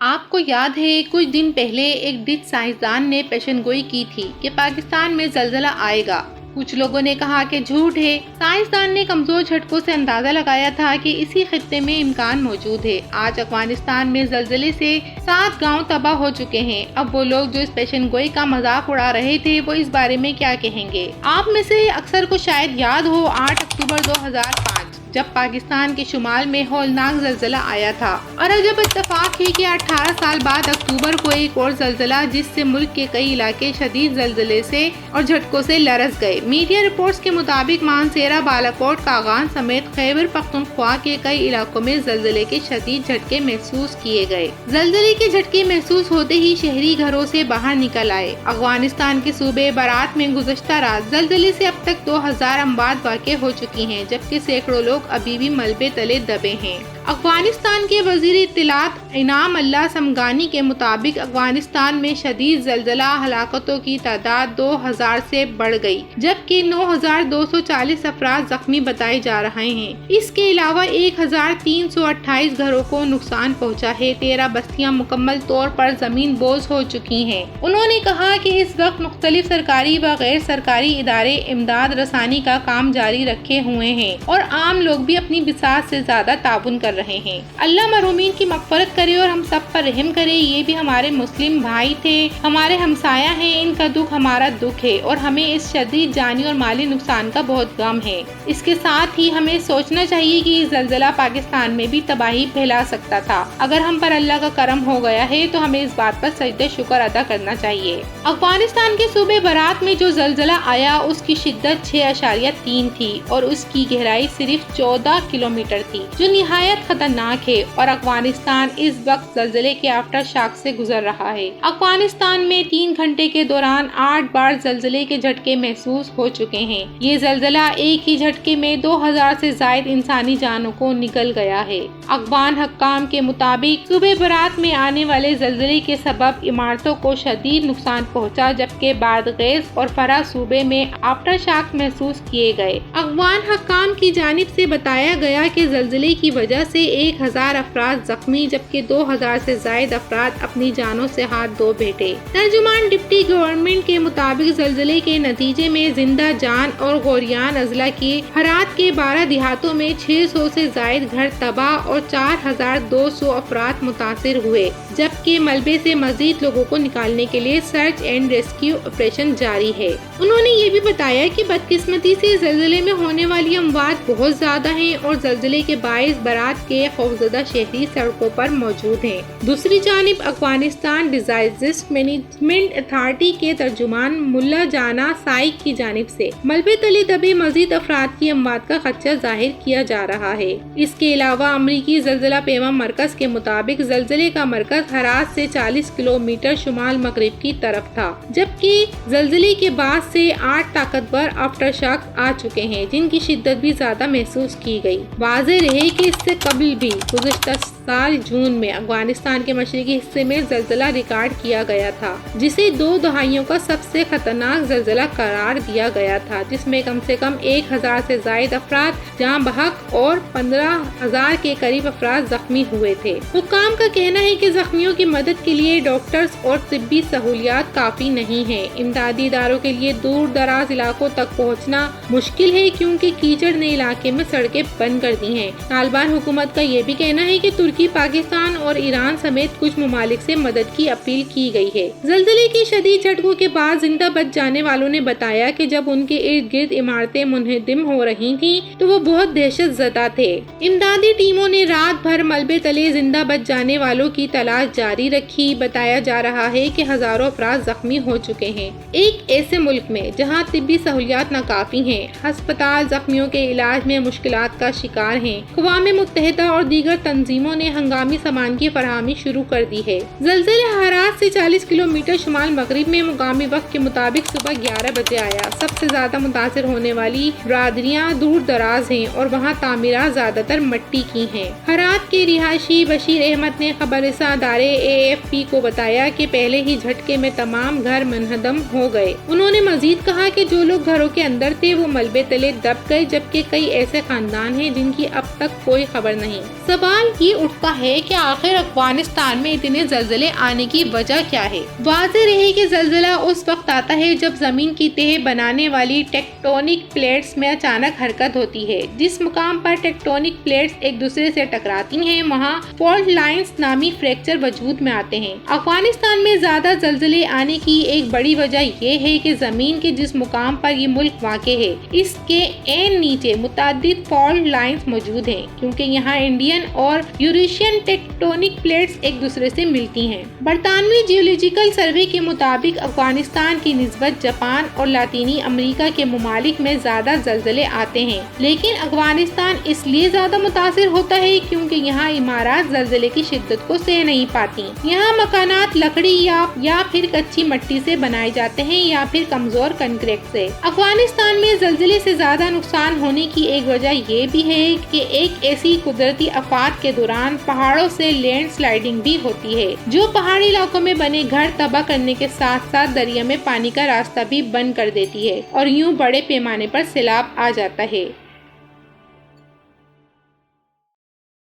آپ کو یاد ہے کچھ دن پہلے ایک ڈچ سائنسدان نے پیشن گوئی کی تھی کہ پاکستان میں زلزلہ آئے گا۔ کچھ لوگوں نے کہا کہ جھوٹ ہے۔ سائنسدان نے کمزور جھٹکوں سے اندازہ لگایا تھا کہ اسی خطے میں امکان موجود ہے۔ آج افغانستان میں زلزلے سے 7 گاؤں تباہ ہو چکے ہیں۔ اب وہ لوگ جو اس پیشن گوئی کا مذاق اڑا رہے تھے وہ اس بارے میں کیا کہیں گے؟ آپ میں سے اکثر کو شاید یاد ہو 8 اکتوبر 2005 جب پاکستان کے شمال میں ہولناک زلزلہ آیا تھا، اور عجب اتفاق ہے کہ 18 سال بعد اکتوبر کو ایک اور زلزلہ جس سے ملک کے کئی علاقے شدید زلزلے سے اور جھٹکوں سے لرز گئے۔ میڈیا رپورٹس کے مطابق مانسیرا، بالاکوٹ، کاغان سمیت خیبر پختونخوا کے کئی علاقوں میں زلزلے کے شدید جھٹکے محسوس کیے گئے۔ زلزلے کے جھٹکے محسوس ہوتے ہی شہری گھروں سے باہر نکل آئے۔ افغانستان کے صوبے برات میں گزشتہ رات زلزلے سے اب تک 2000 اموات واقع ہو چکی ہیں، جبکہ سینکڑوں لوگ ابھی بھی ملبے تلے دبے ہیں۔ افغانستان کے وزیر اطلاعات انعام اللہ سمگانی کے مطابق افغانستان میں شدید زلزلہ ہلاکتوں کی تعداد 2000 سے بڑھ گئی، جبکہ 9240 افراد زخمی بتائے جا رہے ہیں۔ اس کے علاوہ 1328 گھروں کو نقصان پہنچا ہے۔ 13 بستیاں مکمل طور پر زمین بوز ہو چکی ہیں۔ انہوں نے کہا کہ اس وقت مختلف سرکاری و غیر سرکاری ادارے امداد رسانی کا کام جاری رکھے ہوئے ہیں اور عام لوگ بھی اپنی بساط سے زیادہ تعاون کر رہے ہیں۔ اللہ مرحومین کی مغفرت کرے اور ہم سب پر رحم کرے۔ یہ بھی ہمارے مسلم بھائی تھے، ہمارے ہمسایہ ہیں، ان کا دکھ ہمارا دکھ ہے اور ہمیں اس شدید جانی اور مالی نقصان کا بہت غم ہے۔ اس کے ساتھ ہی ہمیں سوچنا چاہیے کہ یہ زلزلہ پاکستان میں بھی تباہی پھیلا سکتا تھا۔ اگر ہم پر اللہ کا کرم ہو گیا ہے تو ہمیں اس بات پر سجدہ شکر ادا کرنا چاہیے۔ افغانستان کے صوبے برات میں جو زلزلہ آیا اس کی شدت 6.3 تھی اور اس کی گہرائی صرف 14 کلومیٹر تھی، جو نہایت خطرناک ہے، اور افغانستان اس وقت زلزلے کے آفٹر شاک سے گزر رہا ہے۔ افغانستان میں 3 گھنٹے کے دوران 8 بار زلزلے کے جھٹکے محسوس ہو چکے ہیں۔ یہ زلزلہ ایک ہی جھٹکے میں 2000 سے زائد انسانی جانوں کو نگل گیا ہے۔ افغان حکام کے مطابق صوبے برات میں آنے والے زلزلے کے سبب عمارتوں کو شدید نقصان پہنچا، جبکہ بادغیس اور فرا صوبے میں آفٹر شاک محسوس کیے گئے۔ افغان حکام کی جانب سے بتایا گیا کہ زلزلے کی وجہ سے 1000 افراد زخمی، جبکہ 2000 سے زائد افراد اپنی جانوں سے ہاتھ دھو بیٹھے۔ ترجمان ڈپٹی گورنمنٹ کے مطابق زلزلے کے نتیجے میں زندہ جان اور غوریان اضلاع کی ہرات کے 12 دیہاتوں میں 600 سے زائد گھر تباہ اور 4200 افراد متاثر ہوئے، جبکہ ملبے سے مزید لوگوں کو نکالنے کے لیے سرچ اینڈ ریسکیو آپریشن جاری ہے۔ انہوں نے یہ بھی بتایا کہ بدقسمتی سے زلزلے میں ہونے والی اموات بہت زیادہ ہیں اور زلزلے کے باعث برات کے خوفزدہ شہری سڑکوں پر موجود ہیں۔ دوسری جانب افغانستان ڈیزاسٹر مینجمنٹ اتھارٹی کے ترجمان ملا جانا سائیک کی جانب سے ملبے تلے دبے مزید افراد کی اموات کا خدشہ ظاہر کیا جا رہا ہے۔ اس کے علاوہ امریکی زلزلہ پیما مرکز کے مطابق زلزلے کا مرکز ہرات سے 40 کلومیٹر شمال مغرب کی طرف تھا، جبکہ زلزلے کے بعد سے 8 طاقتور آفٹر شاک آ چکے ہیں، جن کی شدت بھی زیادہ محسوس کی گئی۔ واضح رہے کہ اس سے قبل بھی گزشتہ سال جون میں افغانستان کے مشرقی حصے میں زلزلہ ریکارڈ کیا گیا تھا، جسے 2 دہائیوں کا سب سے خطرناک زلزلہ قرار دیا گیا تھا، جس میں کم سے کم 1000 سے زائد افراد جاں بحق اور 15000 کے قریب افراد زخمی ہوئے تھے۔ حکام کا کہنا ہے کہ زخمیوں کی مدد کے لیے ڈاکٹرز اور طبی سہولیات کافی نہیں ہیں۔ امدادی اداروں کے لیے دور دراز علاقوں تک پہنچنا مشکل ہے، کیونکہ کیچڑ نے علاقے میں سڑکیں بند کر دی ہیں۔ طالبان حکومت کا یہ بھی کہنا ہے کہ ترکی، پاکستان اور ایران سمیت کچھ ممالک سے مدد کی اپیل کی گئی ہے۔ زلزلے کے شدید جھٹکوں کے بعد زندہ بچ جانے والوں نے بتایا کہ جب ان کے ارد گرد عمارتیں منہدم ہو رہی تھیں تو وہ بہت دہشت زدہ تھے۔ امدادی ٹیموں نے رات بھر ملبے تلے زندہ بچ جانے والوں کی تلاش جاری رکھی۔ بتایا جا رہا ہے کہ ہزاروں افراد زخمی ہو چکے ہیں۔ ایک ایسے ملک میں جہاں طبی سہولیات ناکافی ہیں، ہسپتال زخمیوں کے علاج میں مشکلات کا شکار ہیں، اقوام متحدہ اور دیگر تنظیموں نے ہنگامی سامان کی فراہمی شروع کر دی ہے۔ زلزلہ ہرات سے 40 کلومیٹر شمال مغرب میں مقامی وقت کے مطابق صبح 11 بجے آیا۔ سب سے زیادہ متاثر ہونے والی برادریاں دور دراز ہیں اور وہاں تعمیرات زیادہ تر مٹی کی ہیں۔ ہرات کے رہائشی بشیر احمد نے خبر رساں ادارے AFP کو بتایا کہ پہلے ہی جھٹکے میں تمام گھر منہدم ہو گئے۔ انہوں نے مزید کہا کہ جو لوگ گھروں کے اندر تھے وہ ملبے تلے دب گئے، جبکہ کئی ایسے خاندان ہیں جن کی اب تک کوئی خبر نہیں۔ سوال یہ اٹھتا ہے کہ آخر افغانستان میں اتنے زلزلے آنے کی وجہ کیا ہے؟ واضح رہے کہ زلزلہ اس وقت آتا ہے جب زمین کی تہہ بنانے والی ٹیکٹونک پلیٹس میں اچانک حرکت ہوتی ہے۔ جس مقام پر ٹیکٹونک پلیٹس ایک دوسرے سے ٹکراتی ہیں وہاں فالٹ لائنز نامی فریکچر وجود میں آتے ہیں۔ افغانستان میں زیادہ زلزلے آنے کی ایک بڑی وجہ یہ ہے کہ زمین کے جس مقام پر یہ ملک واقع ہے اس کے عین نیچے متعدد فالٹ لائنز موجود ہیں، کیونکہ یہاں انڈین اور یوریشین ٹیکٹونک پلیٹس ایک دوسرے سے ملتی ہیں۔ برطانوی جیولوجیکل سروے کے مطابق افغانستان کی نسبت جاپان اور لاطینی امریکہ کے ممالک میں زیادہ زلزلے آتے ہیں، لیکن افغانستان اس لیے زیادہ متاثر ہوتا ہے کیونکہ یہاں عمارات زلزلے کی شدت کو سہ نہیں پاتی۔ یہاں مکانات لکڑی یا پھر کچی مٹی سے بنائے جاتے ہیں یا پھر کمزور کنکریٹ سے۔ افغانستان میں زلزلے سے زیادہ نقصان ہونے کی ایک وجہ یہ بھی ہے کہ ایک ایسی قدرتی آفات کے دوران پہاڑوں سے لینڈ سلائیڈنگ بھی ہوتی ہے جو پہاڑی علاقوں میں بنے گھر تباہ کرنے کے ساتھ ساتھ دریا میں پانی کا راستہ بھی بند کر دیتی ہے اور یوں بڑے پیمانے پر سیلاب آ جاتا ہے۔